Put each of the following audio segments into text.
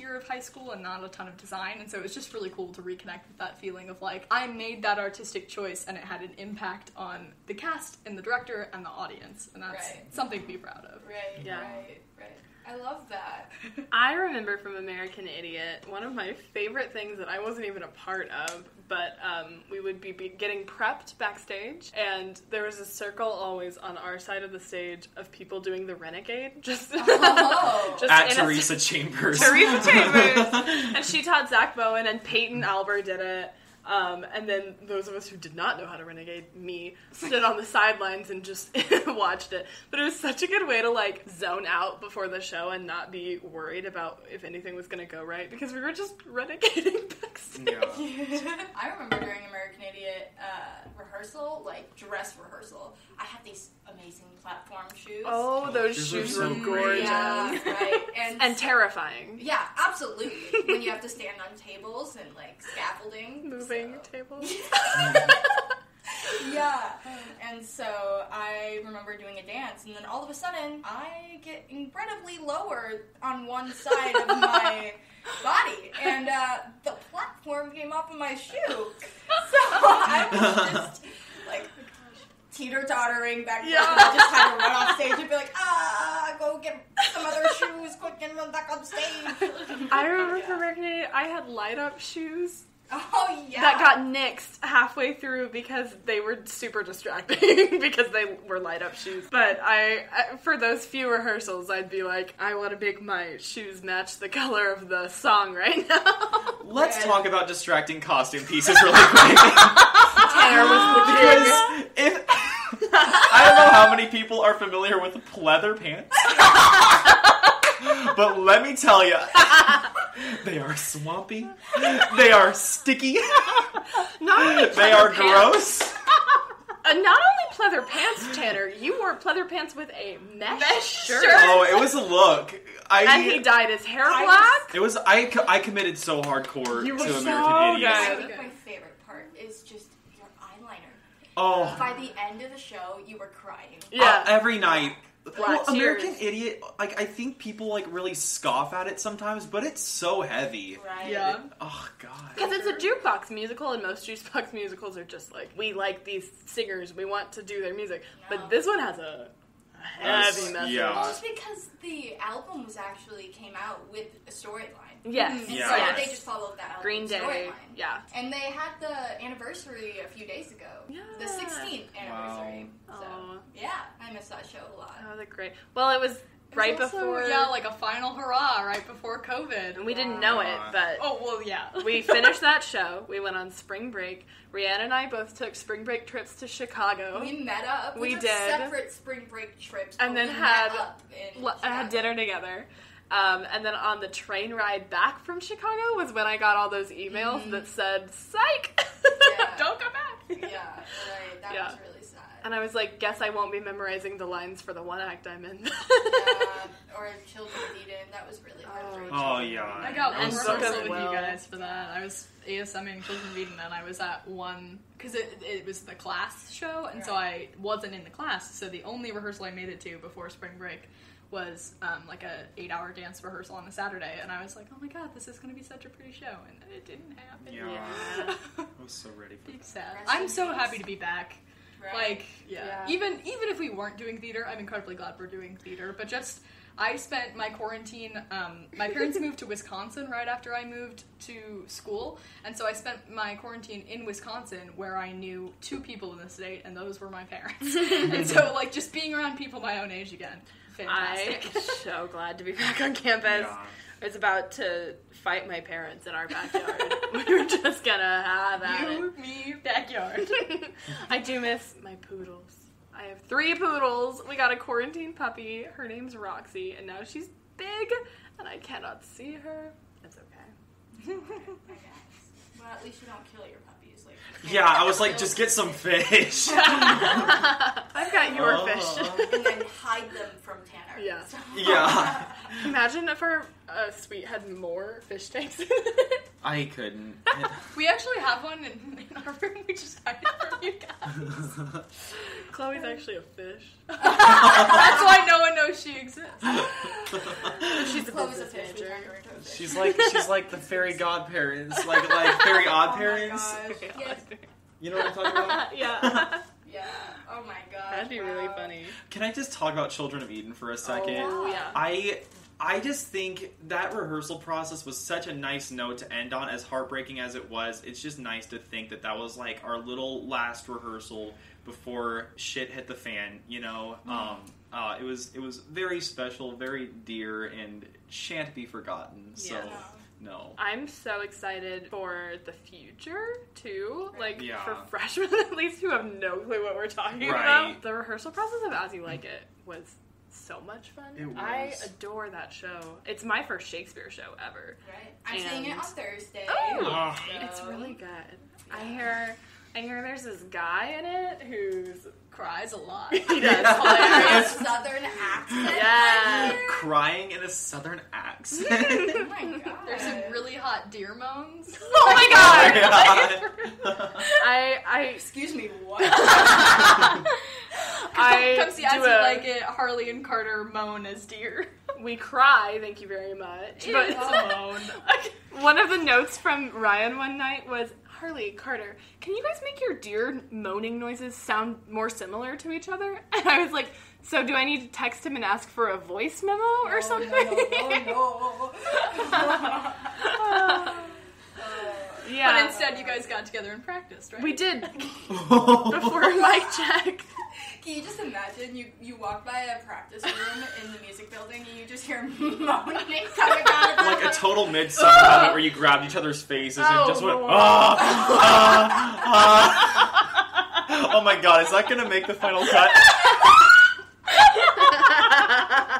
year of high school and not a ton of design, and so it was just really cool to reconnect with that feeling of like, I made that artistic choice and it had an impact on the cast and the director and the audience, and that's something to be proud of. Right. I love that. I remember from American Idiot, one of my favorite things that I wasn't even a part of, but we would be getting prepped backstage, and there was a circle always on our side of the stage of people doing the Renegade. Just at Teresa Chambers. And she taught Zach Bowen, and Peyton Albert did it. And then those of us who did not know how to renegade, me, stood on the sidelines and just watched it. But it was such a good way to, like, zone out before the show and not be worried about if anything was going to go right, because we were just renegading backstage. Yeah. I remember during American Idiot rehearsal, like, dress rehearsal, I had these amazing platform shoes. Oh, those shoes were gorgeous. Yeah, right. And terrifying. Yeah, absolutely. When you have to stand on tables and, like, scaffolding. Moving tables. Yeah. And so I remember doing a dance, and then all of a sudden, I get incredibly lower on one side of my body, and the platform came off of my shoe. So I was just, like, teeter-tottering back there. I just had to run off stage and be like, go get some other shoes quick and run back on stage. I remember for American Idiot, I had light-up shoes. Oh, yeah. That got nixed halfway through because they were super distracting because they were light-up shoes. But I, for those few rehearsals, I'd be like, I want to make my shoes match the color of the song right now. Let's talk about distracting costume pieces really quick. Tanner was the king. I don't know how many people are familiar with pleather pants. But let me tell you, they are swampy. They are sticky. They are gross. Not only pleather pants, Tanner, you wore pleather pants with a mesh shirt. Oh, it was a look. And he dyed his hair black. It was. I committed so hardcore to American Idiot. I think my favorite part is just your eyeliner. Oh. By the end of the show, you were crying. Yeah. Every night. Well, American Idiot, like, I think people, like, really scoff at it sometimes, but it's so heavy. Right. Yeah. Oh, God. Because it's a jukebox musical, and most jukebox musicals are just like, we like these singers, we want to do their music. No. But this one has a heavy message. Yeah. Well, it's because the album came out with a storyline. Yes. And so they just followed that Green Day. storyline. Yeah. And they had the anniversary a few days ago. Yeah. The 16th anniversary. Wow. So, yeah, I miss that show a lot. Oh, they're great. Well, it was right before... Yeah, like a final hurrah right before COVID. And we didn't know it, but... Oh, well, yeah. We finished that show. We went on spring break. Rhiannon and I both took spring break trips to Chicago. We met up. We took did. Separate spring break trips. And then had dinner together. And then on the train ride back from Chicago was when I got all those emails that said, psych! Yeah. Don't come back! Yeah, right. That was really sad. And I was like, guess I won't be memorizing the lines for the one act I'm in. Or Children of Eden. That was really hard. Oh, yeah. I got one rehearsal with well. you guys for that. I was ASMing Children of Eden, and I was at one, because it was the class show, and so I wasn't in the class, so the only rehearsal I made it to before spring break was like a 8-hour dance rehearsal on a Saturday, and I was like, oh my god, this is going to be such a pretty show, and then it didn't happen. Yeah. I was so ready for Big that. sad. I'm so happy to be back. Right. Like, even if we weren't doing theater, I'm incredibly glad we're doing theater, but just, I spent my quarantine, my parents moved to Wisconsin right after I moved to school, and so I spent my quarantine in Wisconsin, where I knew 2 people in the state, and those were my parents. And so, like, just being around people my own age again, fantastic. I'm so glad to be back on campus. Yeah. I was about to fight my parents in our backyard. We were just gonna have at it. Me, backyard. I do miss my poodles. I have 3 poodles. We got a quarantine puppy. Her name's Roxy, and now she's big, and I cannot see her. It's okay. Well, at least you don't kill your puppies. Yeah, I was like, just get some fish. I've got your fish. And then hide them from Tanner. Yeah. So. Yeah. Imagine if our suite had more fish tanks in it. I couldn't. We actually have one in our room. We just hide it from you guys. Chloe's actually a fish. That's why no one knows she exists. She's a Chloe's a business fish. manager. She's like the fairy godparents, like fairy odd parents. Oh my gosh. Yes. You know what I'm talking about? Yeah. Yeah. Oh my gosh. That'd be really wow. funny. Can I just talk about Children of Eden for a second? Oh, yeah. I just think that rehearsal process was such a nice note to end on, as heartbreaking as it was. It's just nice to think that that was like our little last rehearsal before shit hit the fan, you know? It was very special, very dear, and shan't be forgotten. So, Yeah. no. I'm so excited for the future, too. Like, Yeah. for freshmen, at least, who have no clue what we're talking Right. about. The rehearsal process of As You Like It was so much fun. It was. I adore that show. It's my first Shakespeare show ever. Right. I'm seeing it on Thursday. Oh, Oh. it's really good. I hear there's this guy in it who's Cries a lot. he does Hilarious hilarious. Southern accent. Yeah. Crying in a southern accent. Oh my god. There's some really hot deer moans. Oh my god! I Excuse me, what? Come see As You Like it. It, Harlie and Carter moan as deer. We cry, thank you very much. But moan. one of the notes from Ryan one night was, Harlie, Carter, can you guys make your deer moaning noises sound more similar to each other? And I was like, so do I need to text him and ask for a voice memo or something? No. Yeah. But instead, you guys got together and practiced, right? We did before mic check. Can you just imagine you walk by a practice room in the music building and you just hear moaning coming out of Like a total Midsummer moment where you grabbed each other's faces and just went, Lord. Oh my god, is that gonna make the final cut?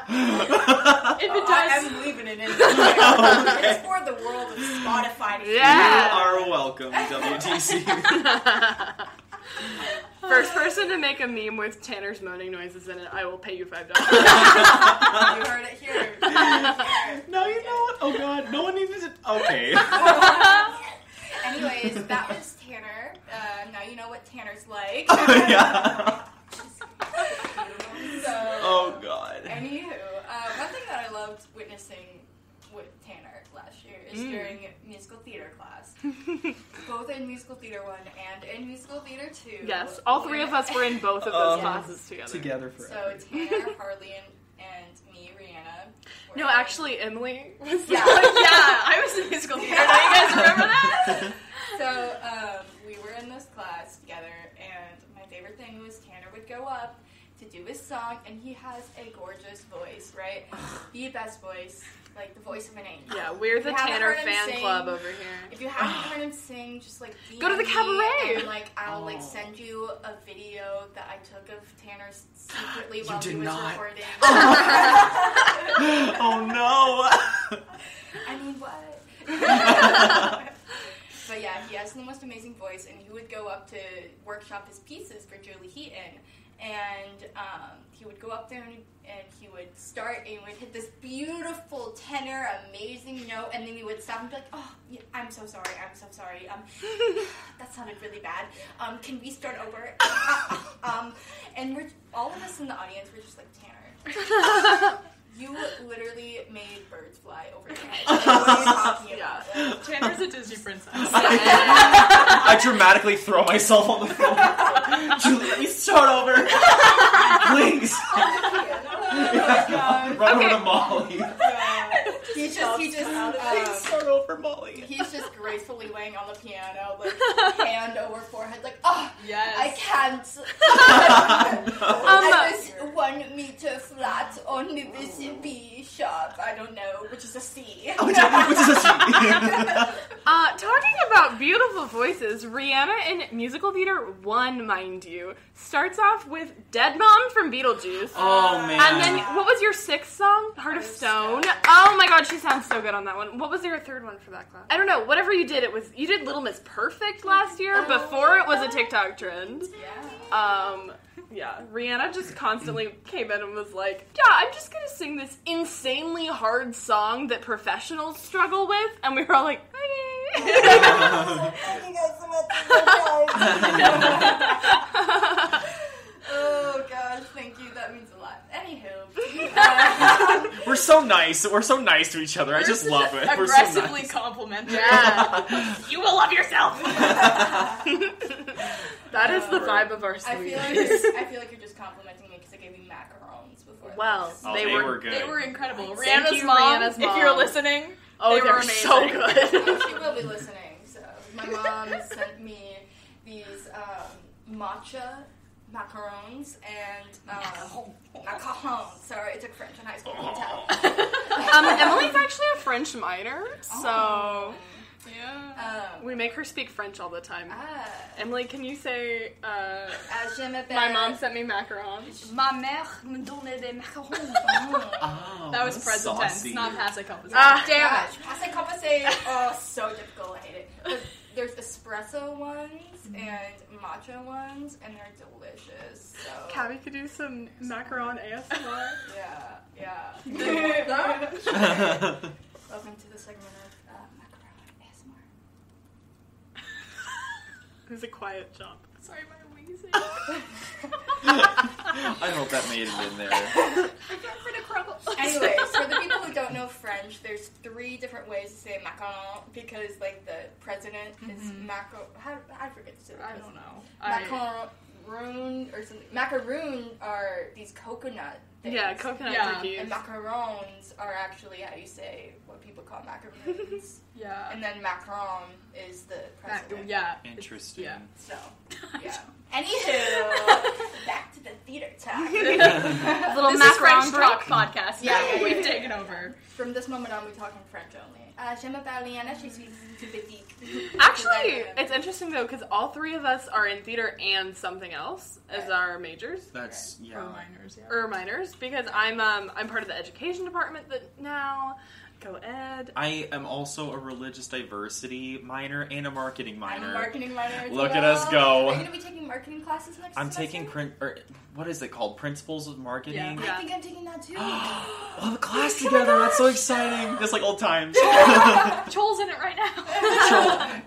If it does, I'm leaving it in. It's for the world of Spotify. Yeah. You are welcome, WTC. First person to make a meme with Tanner's moaning noises in it, I will pay you $5. You heard it here. No, you know what? Oh god, no one needs to. Okay. Anyways, that was Tanner. Now you know what Tanner's like. Yeah. So, Oh god. anywho, one thing that I loved witnessing with Tanner last year is during musical theater class. Both in musical theater 1 and in musical theater 2. Yes, all three of us were in both of those classes together. Together forever. So Tanner, Harlie, and me, Rihanna. were No, in- actually, Emily was Yeah. I was in musical theater. Do you guys remember that? So we were in this class together, and my favorite thing was Tanner would go up to do his song, and he has a gorgeous voice, right? The best voice, like the voice of an angel. Yeah, we're the If you haven't Tanner heard him fan sing- club over here. If you haven't heard him sing, just like Go to the DM me, cabaret. and like I'll like Oh. send you a video that I took of Tanner secretly You while he did was not. recording. Oh no. I mean, what? But yeah, he has the most amazing voice, and he would go up to workshop his pieces for Julie Heaton, and he would go up there and he would start and he would hit this beautiful tenor, amazing note, and then he would stop and be like, "Oh, yeah, I'm so sorry, that sounded really bad. Can we start over?" And we're all of us in the audience were just like, "Tanner, you literally made birds fly over your head. Like, what are you talking about?" Tanner's a Disney princess. I dramatically throw myself on the floor. Julie, let me start over. Please. Oh my god. Run over to Molly. He just Start over, Molly. he's just gracefully laying on the piano, like hand over forehead, like, "Oh, Yes. I can't. I just 1 meter flat on this B sharp. I don't know, which is a C." Which is a C. Talking about beautiful voices, Rihanna in musical theater 1, mind you, starts off with Dead Mom from Beetlejuice. Oh man. And then, what was your 6th song? Heart of Stone. Oh my god, she sounds so good on that one. What was your 3rd one for that class? I don't know, whatever you did, you did Little Miss Perfect last year, before it was a TikTok trend. Yeah. Yeah, Rihanna just constantly came in and was like, yeah, I'm just gonna sing this insanely hard song that professionals struggle with, and we were all like, okay. Thank you guys so much. Oh gosh, thank you. That means a lot. Anywho, We're so nice. We're so nice to each other. I just love it. We're so Aggressively nice. complimentary. Yeah. You will love yourself. That is the vibe of our I suite. feel like you're just complimenting me because I gave you macarons before. Well, this. Oh, they were good. They were incredible. Thank Rihanna's you, mom, Rihanna's if mom. you're listening, Oh, they they're were so amazing. good. Oh, she will be listening. So my mom sent me these matcha macarons and macarons. Sorry, I took French in high school. You can tell. Emily's actually a French minor, so Yeah. we make her speak French all the time. Ah, Emily, can you say, je m'appelle. my mom sent me macarons? Ma mère me donnait des macarons. Oh, That was that's present tense, saucy. not past composition. Ah, Damn Gosh, it. passe composé. Oh, so difficult. I hate it. But there's espresso ones and matcha ones, and they're delicious. So Cabby could do some macaron ASMR. yeah. Welcome to the segment of macaron ASMR. It was a quiet jump. Sorry, my wheezing. I hope that made it in there. Anyways, for the people who don't know French, there's 3 different ways to say macaron because, like, the president is I forget to say I don't know. Macaroon or something. Macaroon are these coconut things. Yeah, coconut Yeah. cookies. And macarons are actually how you say what people call macaroons. Yeah. And then Macron is the president. Yeah. Interesting. Yeah. So, yeah. Anywho, back to the theater talk. Little This is macaron French break. Talk podcast. Yeah. We've taken over. From this moment on, we talk in French only. Je m'appelle Liana, je suis tout petit. Actually, it's interesting though because all 3 of us are in theater and something else as our majors That's, yeah. For minors, yeah. or minors. Because I'm part of the education department now. Go Ed. I am also a religious diversity minor and a marketing minor. I'm a marketing minor as Look well. at us go. Are you going to be taking marketing classes next I'm semester? taking what is it called? Principles of Marketing? Yeah. I think I'm taking that too. We'll have a class together. That's so exciting. Just like old times. Chole's in it right now.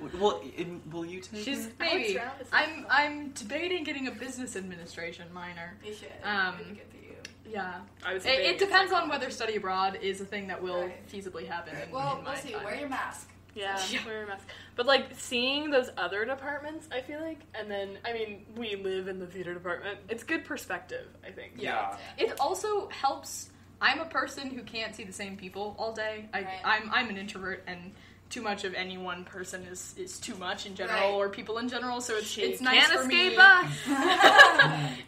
Will you take She's it? Maybe. Alex Rouse. I'm debating getting a business administration minor. You should. Um, Really good for you. Yeah. I was It depends on whether study abroad is a thing that will Right. feasibly happen in Well, my we'll see. time. Wear your mask. Yeah, Yeah. wear your mask. But like seeing those other departments, I feel like, and then I mean, we live in the theater department. It's good perspective, I think. Yeah. It also helps. I'm a person who can't see the same people all day. Right. I'm an introvert, and too much of any one person is too much in general, Right. or people in general. So She it's nice can't for me. escape us.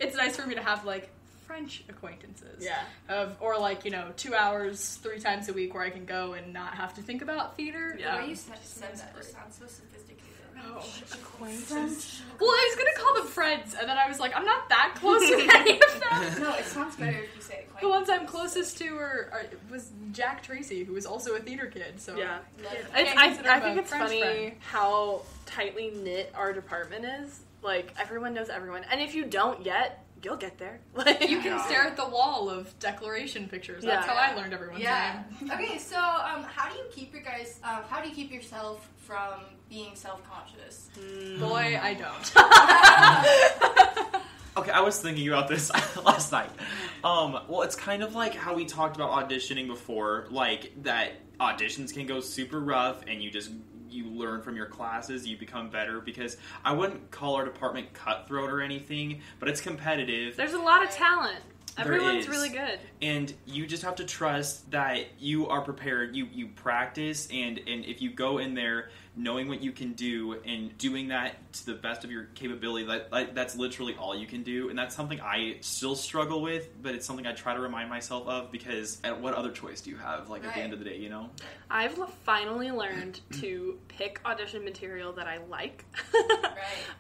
It's nice for me to have like French acquaintances. Yeah. Or like 2 hours 3 times a week where I can go and not have to think about theater. Yeah. The way you said that just sounds so sophisticated. Oh, Acquaintance. well, I was gonna call them friends, and then I was like, I'm not that close with any of them. No, it sounds better if you say The ones I'm acquaintances. closest to was Jack Tracy, who was also a theater kid. So Yeah. Love it. Can't I consider him think a it's French funny friend. how tightly knit our department is. Like everyone knows everyone, and if you don't yet, you'll get there. Like you can Yeah. stare at the wall of declaration pictures. That's Yeah. how I learned everyone's Yeah. name. Okay, so how do you keep your guys? How do you keep yourself from being self-conscious? Boy, I don't. Okay, I was thinking about this last night. Well, it's kind of like how we talked about auditioning before, like that auditions can go super rough and you learn from your classes, you become better, because I wouldn't call our department cutthroat or anything, but it's competitive. there's a lot of talent. There Everyone's is. really good. And you just have to trust that you are prepared. You practice, and if you go in there knowing what you can do and doing that to the best of your capability, that's literally all you can do. And that's something I still struggle with, but it's something I try to remind myself of, because what other choice do you have, like, at the end of the day, you know? I've finally learned to pick audition material that I like.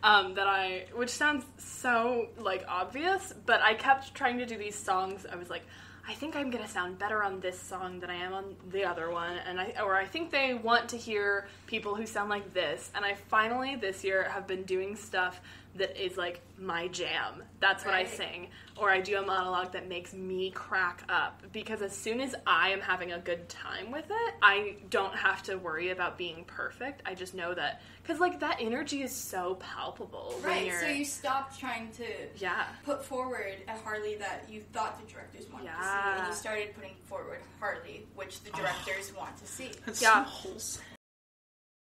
Right. Which sounds so, like, obvious, but I kept trying to do these songs. I was like, I think I'm gonna sound better on this song than I am on the other one, and I think they want to hear people who sound like this. And I finally this year have been doing stuff that is like my jam. That's what I sing. Or I do a monologue that makes me crack up. Because as soon as I am having a good time with it, I don't have to worry about being perfect. I just know that, because like that energy is so palpable. Right, so you stopped trying to Yeah. put forward a Harlie that you thought the directors wanted to see, and you started putting forward Harlie, which the directors want to see. That's Yeah. so wholesome.